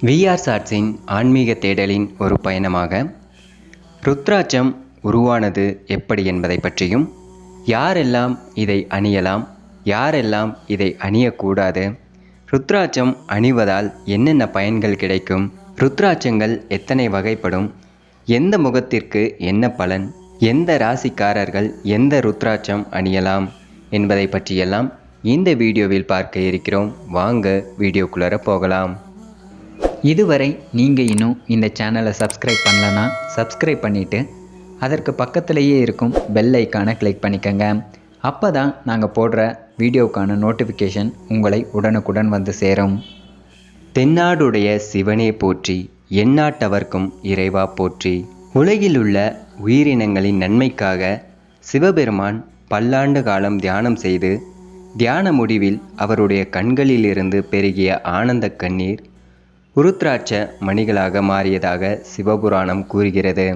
VR ஷார்ட்ஸின் ஆன்மீக தேடலின் ஒரு பயணமாக ருத்ராட்சம் உருவானது எப்படி என்பதை பற்றியும், யாரெல்லாம் இதை அணியலாம், யாரெல்லாம் இதை அணியக்கூடாது, ருத்ராட்சம் அணிவதால் என்னென்ன பயன்கள் கிடைக்கும், ருத்ராட்சங்கள் எத்தனை வகைப்படும், எந்த முகத்திற்கு என்ன பலன், எந்த ராசிக்காரர்கள் எந்த ருத்ராட்சம் அணியலாம் என்பதை பற்றியெல்லாம் இந்த வீடியோவில் பார்க்க இருக்கிறோம். வாங்க வீடியோக்குள்ளே போகலாம். இதுவரை நீங்கள் இன்னும் இந்த சேனலை சப்ஸ்கிரைப் பண்ணலன்னா சப்ஸ்கிரைப் பண்ணிவிட்டு அதற்கு பக்கத்திலேயே இருக்கும் பெல் ஐக்கானை கிளிக் பண்ணிக்கோங்க. அப்போ தான் நாங்கள் போடுற வீடியோக்கான நோட்டிஃபிகேஷன் உங்களை உடனுக்குடன் வந்து சேரும். தென்னாடுடைய சிவனே போற்றி, எந்நாட்டவர்க்கும் இறைவா போற்றி. உலகில் உள்ள உயிரினங்களின் நன்மைக்காக சிவபெருமான் பல்லாண்டு காலம் தியானம் செய்து தியான முடிவில் அவருடைய கண்களிலிருந்து பெருகிய ஆனந்த கண்ணீர் ருத்ராட்ச மணிகளாக மாறியதாக சிவபுராணம் கூறுகிறது.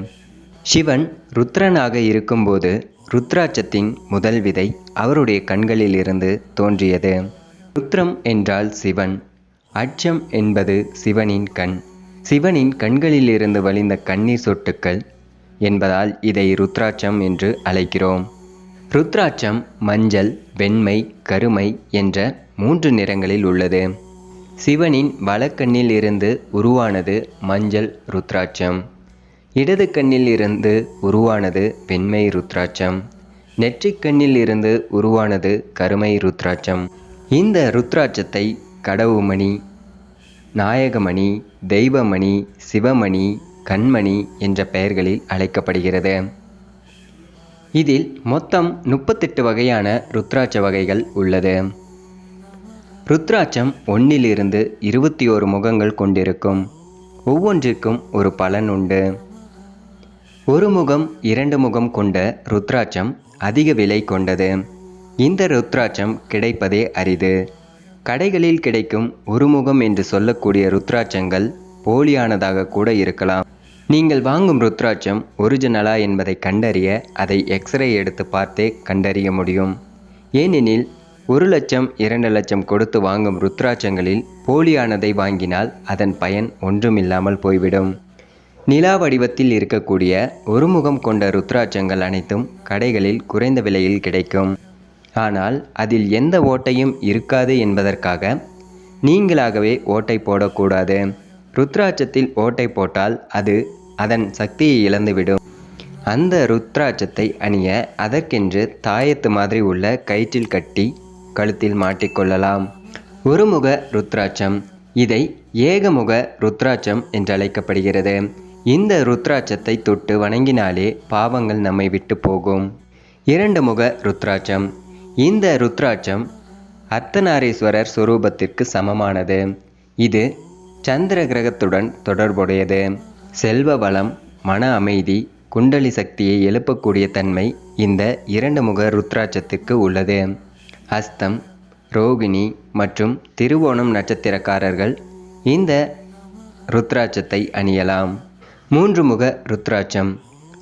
சிவன் ருத்ரனாக இருக்கும்போது ருத்ராட்சத்தின் முதல் விதை அவருடைய கண்களிலிருந்து தோன்றியது. ருத்ரம் என்றால் சிவன், அட்சம் என்பது சிவனின் கண். சிவனின் கண்களிலிருந்து வழிந்த கண்ணீர் சொட்டுக்கள் என்பதால் இதை ருத்ராட்சம் என்று அழைக்கிறோம். ருத்ராட்சம் மஞ்சள், வெண்மை, கருமை என்ற 3 நிறங்களில் உள்ளது. சிவனின் வலக்கண்ணில் இருந்து உருவானது மஞ்சள் ருத்ராட்சம், இடது கண்ணில் இருந்து உருவானது வெண்மை ருத்ராட்சம், நெற்றிக்கண்ணில் இருந்து உருவானது கருமை ருத்ராட்சம். இந்த ருத்ராட்சத்தை கடவுமணி, நாயகமணி, தெய்வமணி, சிவமணி, கண்மணி என்ற பெயர்களில் அழைக்கப்படுகிறது. இதில் மொத்தம் 38 வகையான ருத்ராட்ச வகைகள் உள்ளது. ருத்ராட்சம் 1 - 21 முகங்கள் கொண்டிருக்கும். ஒவ்வொன்றிற்கும் ஒரு பலன் உண்டு. ஒரு முகம் 2 முகம் கொண்ட ருத்ராட்சம் அதிக விலை கொண்டது. இந்த ருத்ராட்சம் கிடைப்பதே அரிது. கடைகளில் கிடைக்கும் ஒரு முகம் என்று சொல்லக்கூடிய ருத்ராட்சங்கள் போலியானதாக கூட இருக்கலாம். நீங்கள் வாங்கும் ருத்ராட்சம் ஒரிஜினலா என்பதை கண்டறிய அதை எக்ஸ்ரே எடுத்து பார்த்தே கண்டறிய முடியும். ஏனெனில் 1 லட்சம் 2 லட்சம் கொடுத்து வாங்கும் ருத்ராட்சங்களில் போலியானதை வாங்கினால் அதன் பயன் ஒன்றுமில்லாமல் போய்விடும். நிலா வடிவத்தில் இருக்கக்கூடிய ஒரு முகம் கொண்ட ருத்ராட்சங்கள் அனைத்தும் கடைகளில் குறைந்த விலையில் கிடைக்கும். ஆனால் அதில் எந்த ஓட்டையும் இருக்காது என்பதற்காக நீங்களாகவே ஓட்டை போடக்கூடாது. ருத்ராட்சத்தில் ஓட்டை போட்டால் அது அதன் சக்தியை இழந்துவிடும். அந்த ருத்ராட்சத்தை அணிய அதற்கென்று தாயத்து மாதிரி உள்ள கயிற்றில் கட்டி கழுத்தில் மாட்டிக்கொள்ளலாம். ஒரு முக ருத்ராட்சம், இதை ஏகமுக ருத்ராட்சம் என்று அழைக்கப்படுகிறது. இந்த ருத்ராட்சத்தை தொட்டு வணங்கினாலே பாவங்கள் நம்மை விட்டு போகும். 2 முக ருத்ராட்சம், இந்த ருத்ராட்சம் அர்த்தநாரீஸ்வரர் சுரூபத்திற்கு சமமானது. இது சந்திர கிரகத்துடன் தொடர்புடையது. செல்வ வளம், மன அமைதி, குண்டலி சக்தியை எழுப்பக்கூடிய தன்மை இந்த 2 முக ருத்ராட்சத்திற்கு உள்ளது. ஹஸ்தம், ரோகிணி மற்றும் திருவோணம் நட்சத்திரக்காரர்கள் இந்த ருத்ராட்சத்தை அணியலாம். 3 முக ருத்ராட்சம்,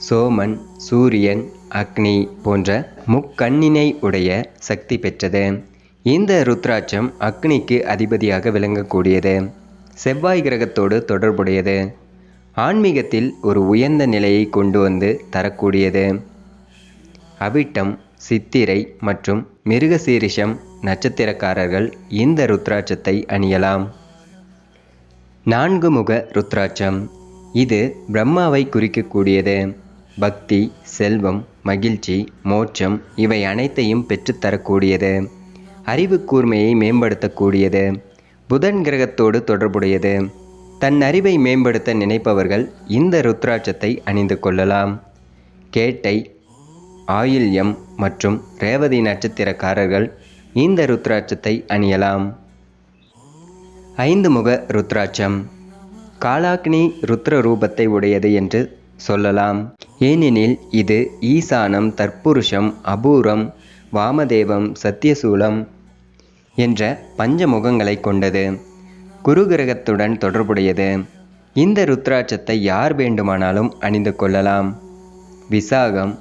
சோமன், சூரியன், அக்னி போன்ற முக்கண்ணினை உடைய சக்தி பெற்றது. இந்த ருத்ராட்சம் அக்னிக்கு அதிபதியாக விளங்கக்கூடியது. செவ்வாய் கிரகத்தோடு தொடர்புடையது. ஆன்மீகத்தில் ஒரு உயர்ந்த நிலையை கொண்டு வந்து தரக்கூடியது. அவிட்டம், சித்திரை மற்றும் மிருகசீரிஷம் நட்சத்திரக்காரர்கள் இந்த ருத்ராட்சத்தை அணியலாம். 4 முக ருத்ராட்சம், இது பிரம்மாவை குறிக்கக்கூடியது. பக்தி, செல்வம், மகிழ்ச்சி, மோட்சம் இவை அனைத்தையும் பெற்றுத்தரக்கூடியது. அறிவு கூர்மையை மேம்படுத்தக்கூடியது. புதன் கிரகத்தோடு தொடர்புடையது. தன் அறிவை மேம்படுத்த நினைப்பவர்கள் இந்த ருத்ராட்சத்தை அணிந்து கொள்ளலாம். கேட்டை, ஆயில்யம் மற்றும் ரேவதி நட்சத்திரக்காரர்கள் இந்த ருத்ராட்சத்தை அணியலாம். 5 முக ருத்ராட்சம், காலாக்னி ருத்ர ரூபத்தை உடையது என்று சொல்லலாம். ஏனெனில் இது ஈசானம், தற்புருஷம், அபூரம், வாமதேவம், சத்தியசூலம் என்ற 5 முகங்களை கொண்டது. குரு கிரகத்துடன் தொடர்புடையது. இந்த ருத்ராட்சத்தை யார் வேண்டுமானாலும் அணிந்து கொள்ளலாம். விசாகம்,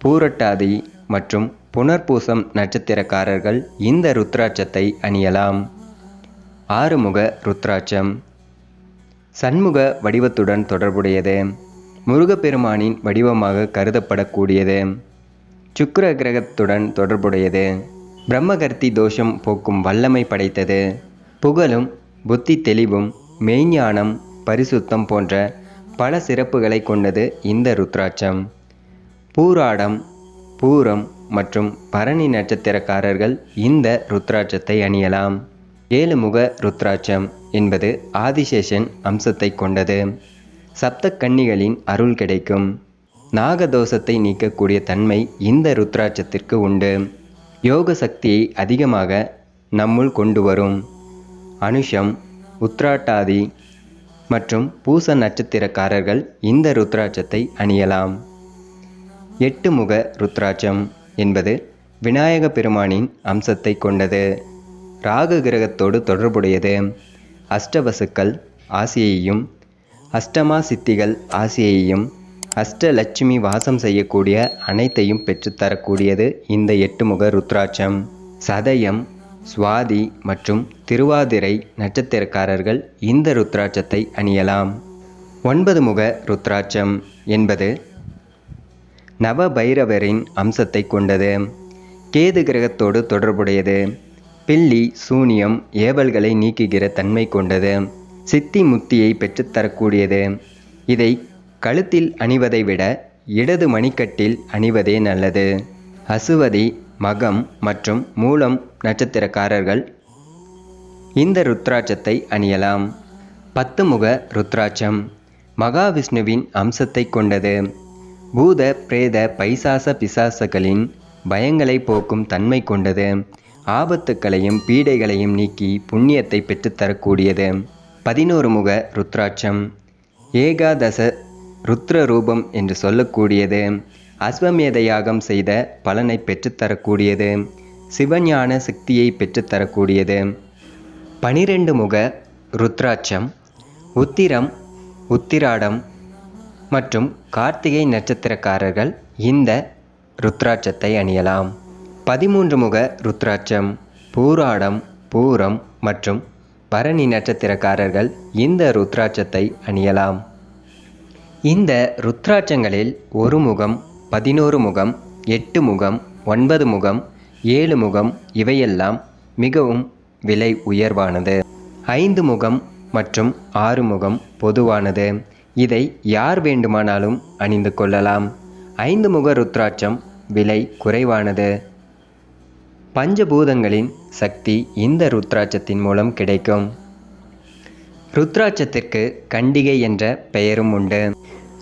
பூரட்டாதி மற்றும் புனர்பூசம் நட்சத்திரக்காரர்கள் இந்த ருத்ராட்சத்தை அணியலாம். ஆறுமுக ருத்ராட்சம். சண்முக வடிவத்துடன் தொடர்புடையது. முருகப்பெருமானின் வடிவமாக கருதப்படக்கூடியது. சுக்கிர கிரகத்துடன் தொடர்புடையது. பிரம்மகர்த்தி தோஷம் போக்கும் வல்லமை படைத்தது. புகழும் புத்தி தெளிவும் மெய்ஞானம் பரிசுத்தம் போன்ற பல சிறப்புகளை கொண்டது இந்த ருத்ராட்சம். பூராடம் பூரம் மற்றும் பரணி நட்சத்திரக்காரர்கள் இந்த ருத்ராட்சத்தை அணியலாம். 7 முக ருத்ராட்சம் என்பது ஆதிசேஷன் அம்சத்தை கொண்டது. சப்த கன்னிகளின் அருள் கிடைக்கும். நாகதோஷத்தை நீக்கக்கூடிய தன்மை இந்த ருத்ராட்சத்திற்கு உண்டு. யோக சக்தியை அதிகமாக நம்முள் கொண்டு வரும். அனுஷம் உத்ராட்டாதி மற்றும் பூச நட்சத்திரக்காரர்கள் இந்த ருத்ராட்சத்தை அணியலாம். 8 முக ருத்ராட்சம் என்பது விநாயக பெருமானின் அம்சத்தை கொண்டது. ராகு கிரகத்தோடு தொடர்புடையது. அஷ்டவசுக்கள் ஆசியையும் அஷ்டமா சித்திகள் ஆசியையும் அஷ்டலட்சுமி வாசம் செய்யக்கூடிய அனைத்தையும் பெற்றுத்தரக்கூடியது இந்த 8 முக ருத்ராட்சம். சதயம் சுவாதி மற்றும் திருவாதிரை நட்சத்திரக்காரர்கள் இந்த ருத்ராட்சத்தை அணியலாம். 9 முக ருத்ராட்சம் என்பது நவபைரவரின் அம்சத்தை கொண்டது. கேது கிரகத்தோடு தொடர்புடையது. பில்லி சூனியம் ஏவல்களை நீக்குகிற தன்மை கொண்டது. சித்தி முத்தியை பெற்றுத்தரக்கூடியது. இதை கழுத்தில் அணிவதை விட இடது மணிக்கட்டில் அணிவதே நல்லது. அசுவதி மகம் மற்றும் மூலம் நட்சத்திரக்காரர்கள் இந்த ருத்ராட்சத்தை அணியலாம். 10 முக ருத்ராட்சம் மகாவிஷ்ணுவின் அம்சத்தை கொண்டது. பூத பிரேத பைசாச பிசாசகளின் பயங்களை போக்கும் தன்மை கொண்டது. ஆபத்துக்களையும் பீடைகளையும் நீக்கி புண்ணியத்தை பெற்றுத்தரக்கூடியது. 11 முக ருத்ராட்சம் ஏகாதச ருத்ர ரூபம் என்று சொல்லக்கூடியது. அஸ்வமேத யாகம் செய்த பலனை பெற்றுத்தரக்கூடியது. சிவஞான சக்தியை பெற்றுத்தரக்கூடியது. 12 முக ருத்ராட்சம் உத்திரம் உத்திராடம் மற்றும் கார்த்திகை நட்சத்திரக்காரர்கள் இந்த ருத்ராட்சத்தை அணியலாம். 13 முக ருத்ராட்சம் பூராடம் பூரம் மற்றும் பரணி நட்சத்திரக்காரர்கள் இந்த ருத்ராட்சத்தை அணியலாம். இந்த ருத்ராட்சங்களில் 1 முகம் 11 முகம் 8 முகம் 9 முகம் 7 முகம் இவையெல்லாம் மிகவும் விலை உயர்வானது. 5 முகம் மற்றும் 6 முகம் பொதுவானது. இதை யார் வேண்டுமானாலும் அணிந்து கொள்ளலாம். 5 முக ருத்ராட்சம் விலை குறைவானது. பஞ்சபூதங்களின் சக்தி இந்த ருத்ராட்சத்தின் மூலம் கிடைக்கும். ருத்ராட்சத்திற்கு கண்டிகை என்ற பெயரும் உண்டு.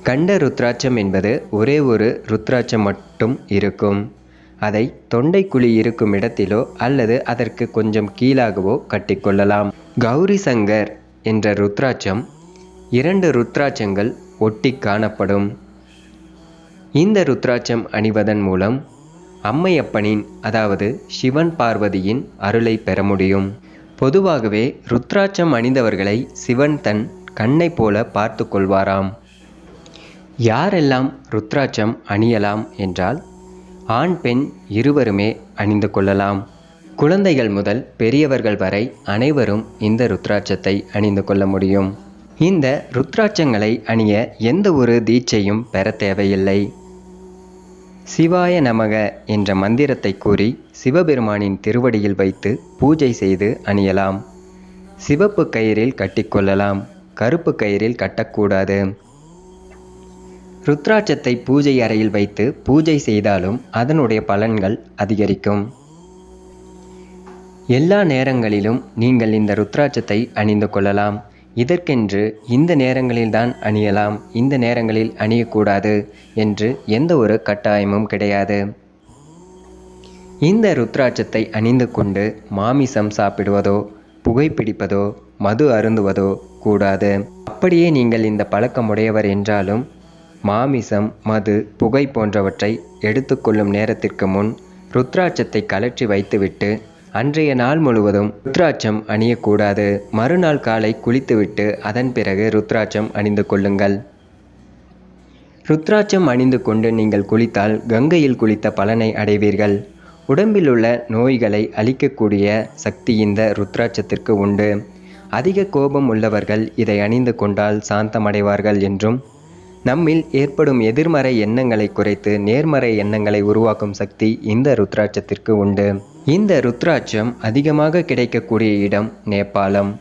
கண்ட ருத்ராட்சம் என்பது ஒரே ஒரு ருத்ராட்சம் மட்டும் இருக்கும். அதை தொண்டைக்குழி இருக்கும் இடத்திலோ அல்லது அதற்கு கொஞ்சம் கீழாகவோ கட்டிக்கொள்ளலாம். கௌரி சங்கர் என்ற ருத்ராட்சம் 2 ருத்ராட்சங்கள் ஒட்டி காணப்படும். இந்த ருத்ராட்சம் அணிவதன் மூலம் அம்மையப்பனின் அதாவது சிவன் பார்வதியின் அருளை பெற முடியும். பொதுவாகவே ருத்ராட்சம் அணிந்தவர்களை சிவன் தன் கண்ணை போல பார்த்து கொள்வாராம். யாரெல்லாம் ருத்ராட்சம் அணியலாம் என்றால் ஆண் பெண் இருவருமே அணிந்து கொள்ளலாம். குழந்தைகள் முதல் பெரியவர்கள் வரை அனைவரும் இந்த ருத்ராட்சத்தை அணிந்து கொள்ள முடியும். இந்த ருத்ராட்சங்களை அணிய எந்த ஒரு தீட்சையும் பெற தேவையில்லை. சிவாய நமக என்ற மந்திரத்தை கூறி சிவபெருமானின் திருவடியில் வைத்து பூஜை செய்து அணியலாம். சிவப்பு கயிறில் கட்டிக்கொள்ளலாம். கருப்பு கயிறில் கட்டக்கூடாது. ருத்ராட்சத்தை பூஜை அறையில் வைத்து பூஜை செய்தாலும் அதனுடைய பலன்கள் அதிகரிக்கும். எல்லா நேரங்களிலும் நீங்கள் இந்த ருத்ராட்சத்தை அணிந்து கொள்ளலாம். இதற்கென்று இந்த நேரங்களில்தான் அணியலாம், இந்த நேரங்களில் அணியக்கூடாது என்று எந்த ஒரு கட்டாயமும் கிடையாது. இந்த ருத்ராட்சத்தை அணிந்து கொண்டு மாமிசம் சாப்பிடுவதோ புகைப்பிடிப்பதோ மது அருந்துவதோ கூடாது. அப்படியே நீங்கள் இந்த பழக்கமுடையவர் என்றாலும் மாமிசம் மது புகை போன்றவற்றை எடுத்துக்கொள்ளும் நேரத்திற்கு முன் ருத்ராட்சத்தை கழற்றி வைத்துவிட்டு அன்றைய நாள் முழுவதும் ருத்ராட்சம் அணியக்கூடாது. மறுநாள் காலை குளித்துவிட்டு அதன் பிறகு ருத்ராட்சம் அணிந்து கொள்ளுங்கள். ருத்ராட்சம் அணிந்து கொண்டு நீங்கள் குளித்தால் கங்கையில் குளித்த பலனை அடைவீர்கள். உடம்பில் உள்ள நோய்களை அழிக்கக்கூடிய சக்தி இந்த ருத்ராட்சத்திற்கு உண்டு. அதிக கோபம் உள்ளவர்கள் இதை அணிந்து கொண்டால் சாந்தமடைவார்கள் என்றும், நம்மில் ஏற்படும் எதிர்மறை எண்ணங்களை குறைத்து நேர்மறை எண்ணங்களை உருவாக்கும் சக்தி இந்த ருத்ராட்சத்திற்கு உண்டு. இந்த ருத்ராட்சம் அதிகமாக கிடைக்கக்கூடிய இடம் நேபாளம்.